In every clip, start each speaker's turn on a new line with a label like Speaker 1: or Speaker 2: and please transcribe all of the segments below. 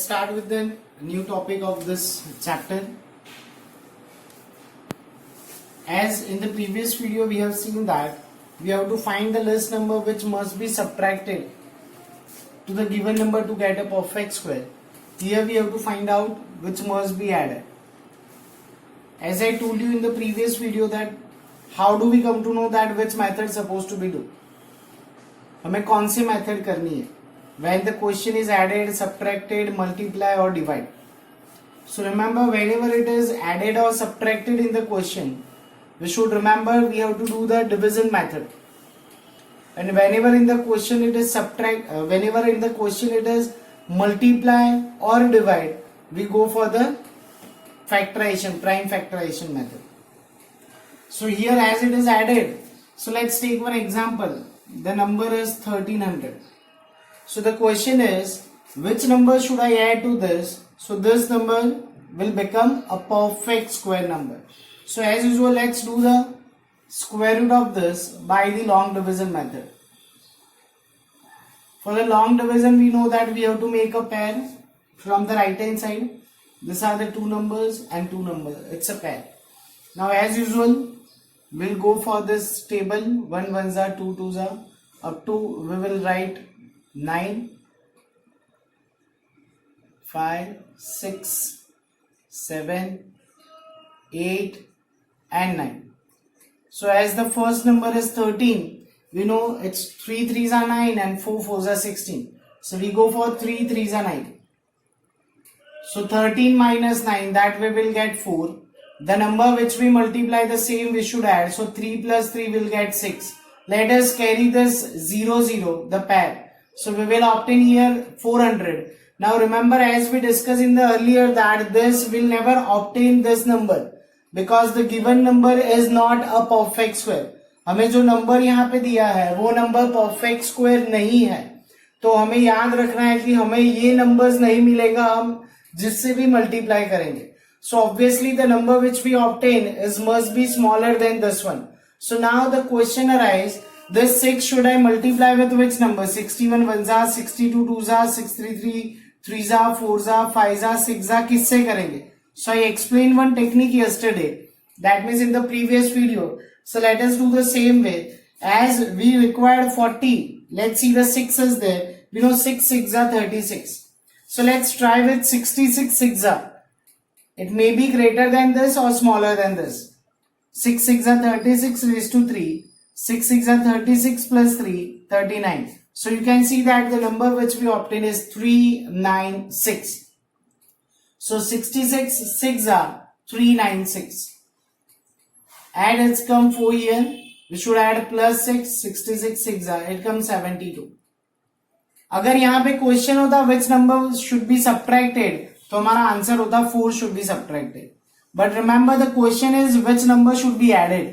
Speaker 1: start with the new topic of this chapter. As in the previous video we have seen that we have to find the list number which must be subtracted to the given number to get a perfect square. Here we have to find out which must be added. As I told you in the previous video that how do we come to know that which method supposed to be do. हमें कौन सी method करनी है when the question is added, subtracted, multiply or divide. So remember, whenever it is added or subtracted in the question, we should remember we have to do the division method. And whenever in the question it is whenever in the question it is multiply or divide, we go for the factorization, prime factorization method. So here as it is added, so let's take one example. The number is 1300. So the question is, which number should I add to this? So this number will become a perfect square number. So as usual, let's do the square root of this by the long division method. For the long division, we know that we have to make a pair from the right hand side. These are the two numbers and two numbers. It's a pair. Now as usual, we'll go for this table. 1 ones are 2 twos are. Up to we will write 9, 5, 6, 7, 8 and 9. So as the first number is 13, we know it's 3 3s are 9 and 4 4s are 16. So we go for 3 3s are 9. So 13 minus 9, that way we'll get 4. The number which we multiply the same we should add. So 3 plus 3 will get 6. Let us carry this 0 0, the pair. So we will obtain here 400. Now remember, as we discussed in the earlier, that this will never obtain this number because the given number is not a perfect square. हमें जो number यहाँ पे दिया है वो number perfect square नहीं है, तो हमें याद रखना है कि हमें ये नंबर्स नहीं मिलेगा हम जिससे भी मल्टीप्लाई करेंगे. So obviously the number which we obtain is must be smaller than this one. So now the question arises, this 6 should I multiply with which number? 61 ones are, 62 twos are, 633 threes are, 4s are, 5s are, 6s are. किससे करेंगे? So I explained one technique yesterday. That means in the previous video. So let us do the same way. As we required 40, let's see the 6s there. We know 6 6s are 36. So let's try with 66 6s are. It may be greater than this or smaller than this. 6 6 are 36 raised to 3. 6 6 are 36 plus 3, 39. So you can see that the number which we obtain is 396. So 66 6 are 396. Add its come 4 here. We should add plus 6, 66 6 are. It comes 72. अगर यहाँ पे question होता which number should be subtracted, तो हमारा answer होता 4 should be subtracted. But remember the question is which number should be added.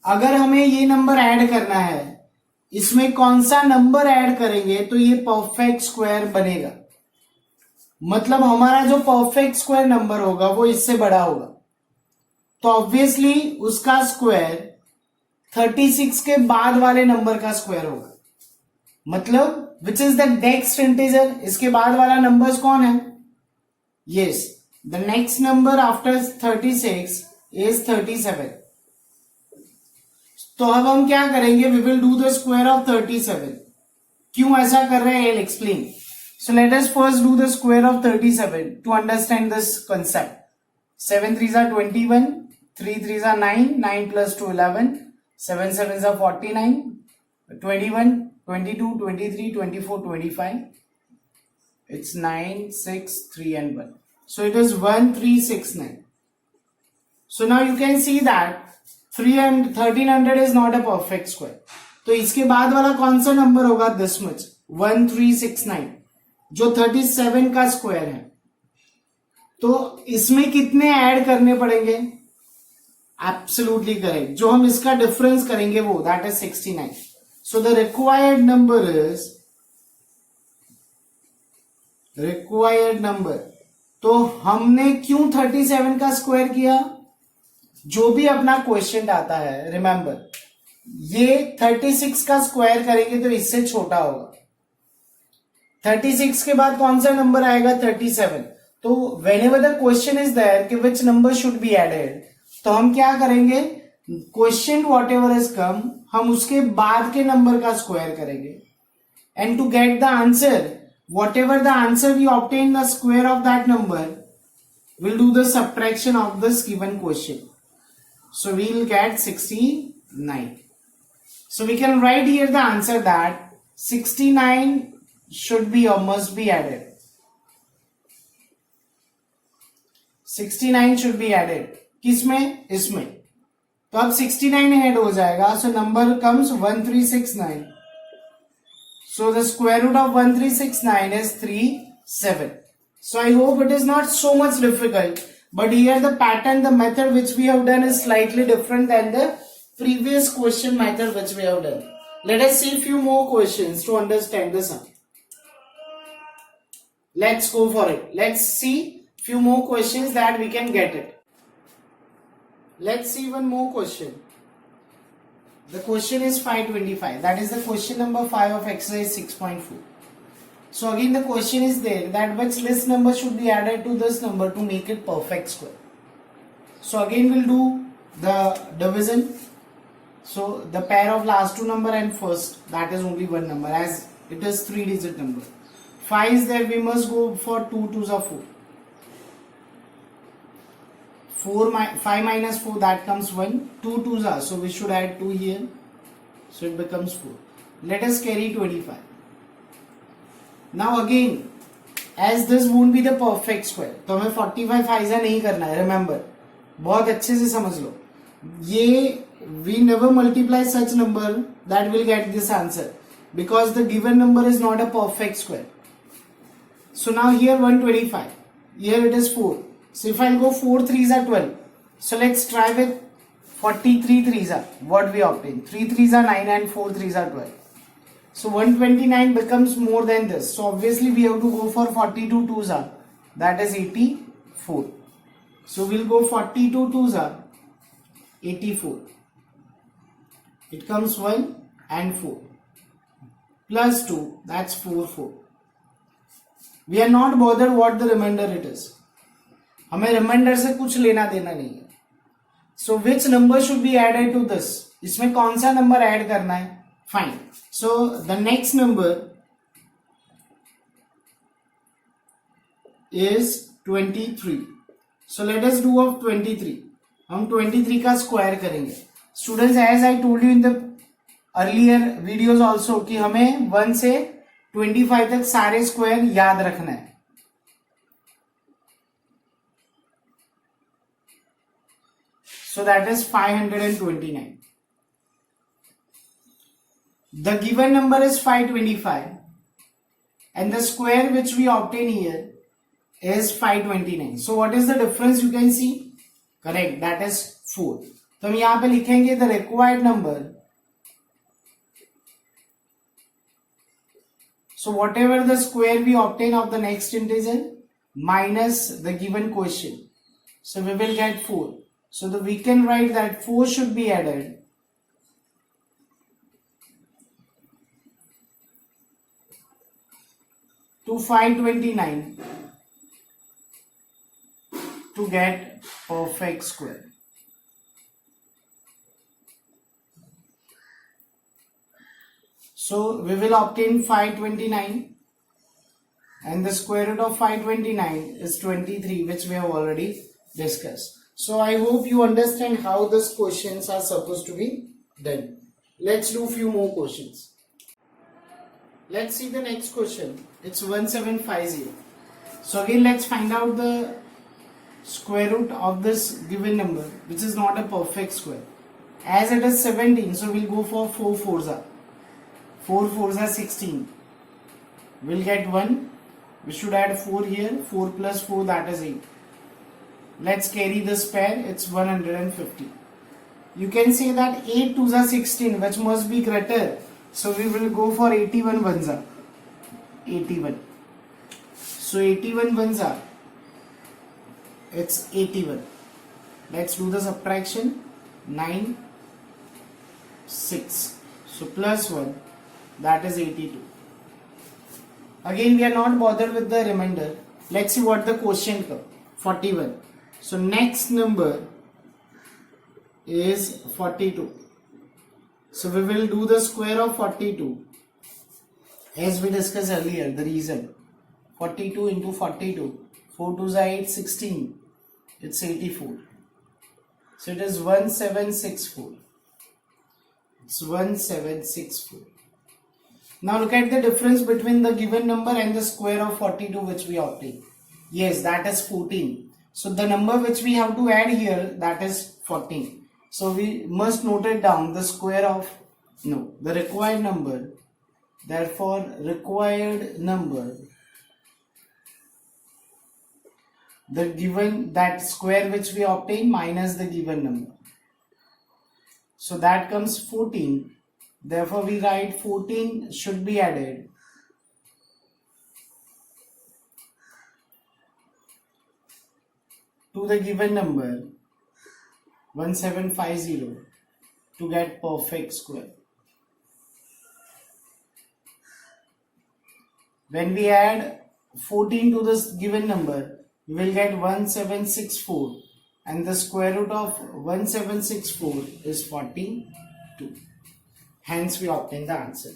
Speaker 1: अगर हमें ये नंबर ऐड करना है, इसमें कौन सा नंबर ऐड करेंगे तो ये परफेक्ट स्क्वायर बनेगा. मतलब हमारा जो परफेक्ट स्क्वायर नंबर होगा वो इससे बड़ा होगा, तो ऑब्वियसली उसका स्क्वायर 36 के बाद वाले नंबर का स्क्वायर होगा. मतलब which is the next integer, इसके बाद वाला नंबर्स कौन है? Yes, the next number after 36 is 37. तो अब हम क्या करेंगे? We will do the square of 37. क्यों ऐसा कर रहे हैं? I will explain. So let us first do the square of 37 to understand this concept. 7 3s are 21, 3 3s are 9, 9 plus 2 11, 7 7s are 49, 21, 22, 23, 24, 25. It's 9, 6, 3 and 1. So it is 1369. So now you can see that 1300 is not a perfect square. तो इसके बाद वाला कौन सा number होगा? this much 1369 जो 37 का square है. तो इसमें कितने ऐड करने पड़ेंगे? Absolutely correct. जो हम इसका डिफरेंस करेंगे वो that is 69. So the required number तो हमने क्यों 37 का स्क्वायर किया? जो भी अपना क्वेश्चन आता है, रिमेंबर ये 36 का स्क्वायर करेंगे तो इससे छोटा होगा. 36 के बाद कौन सा नंबर आएगा? 37। तो whenever the question is there कि which number should be added, तो हम क्या करेंगे? Question whatever is come, हम उसके बाद के नंबर का स्क्वायर करेंगे, and to get the answer, whatever the answer we obtain the square of that number, we'll do the subtraction of this given question. So we'll get 69. So we can write here the answer that 69 should be or must be added. 69 should be added. किसमें? इसमें. तो अब 69 add हो जाएगा. So number comes 1369. So the square root of 1369 is 37. So I hope it is not so much difficult, but here the pattern, the method which we have done is slightly different than the previous question method which we have done. Let us see few more questions to understand the sum. Let's go for it. Let's see few more questions that we can get it. Let's see one more question. The question is 525. That is the question number 5 of exercise 6.4. So again the question is there that which list number should be added to this number to make it perfect square. So again we'll do the division. So the pair of last two number and first, that is only one number as it is 3-digit number. 5 is there, we must go for 2 2s are 4. 5 minus 4, that comes 1. 2 2s are, so we should add 2 here. So it becomes 4. Let us carry 25. Now again, as this won't be the perfect square, तो हमें 45 Pfizer नहीं करना है. Remember, बहुत अच्छे से समझ लो. ये we never multiply such number that will get this answer because the given number is not a perfect square. So now here 125, here it is 4. So if I'll go 4 3s are 12. So let's try with 43 3s are what we obtain. 3 3s are 9 and 4 3s are 12. So 129 becomes more than this. So obviously we have to go for 42 2s are, that is 84. So we'll go 42 2s are 84. It comes 1 and 4 plus 2, that's 4 4. We are not bothered what the remainder it is. हमें remainder से कुछ लेना देना नहीं है. So which number should be added to this? इसमें कौन सा नंबर ऐड करना है? Fine. So the next number is 23. So let us do of 23. हम 23 का स्क्वायर करेंगे. Students, as I told you in the earlier videos also कि हमें 1 से 25 तक सारे स्क्वायर याद रखना है. So that is 529. The given number is 525 and the square which we obtain here is 529. So what is the difference you can see? Correct, that is 4. तो हम यहाँ पे लिखेंगे the required number. So whatever the square we obtain of the next integer minus the given question. So we will get 4. So we can write that 4 should be added to 529 to get perfect square. So we will obtain 529 and the square root of 529 is 23, which we have already discussed. So I hope you understand how these questions are supposed to be done. Let's do few more questions. Let's see the next question. It's 1750. So again let's find out the square root of this given number, which is not a perfect square. As it is 17, so we'll go for 4 4s are. 4 4s are 16. We'll get 1. We should add 4 here. 4 plus 4, that is 8. Let's carry this pair. It's 150. You can say that 8 2s are 16, which must be greater. So we will go for 81 1s are. 81. So 81 1s are. It's 81. Let's do the subtraction. 9 6. So plus 1, that is 82. Again, we are not bothered with the remainder. Let's see what the quotient comes. 41. So next number is 42. So we will do the square of 42. As we discussed earlier, the reason 42 into 42, 4 2s are 8, 16, it's 84. So it is 1764. It's 1764. Now look at the difference between the given number and the square of 42 which we obtain. Yes, that is 14. So the number which we have to add here, that is 14. So we must note it down, the square of, no, the required number. Therefore, required number, the given, that square which we obtain minus the given number. So that comes 14. Therefore, we write 14 should be added to the given number 1750 to get perfect square. When we add 14 to this given number, we will get 1764, and the square root of 1764 is 42. Hence we obtain the answer.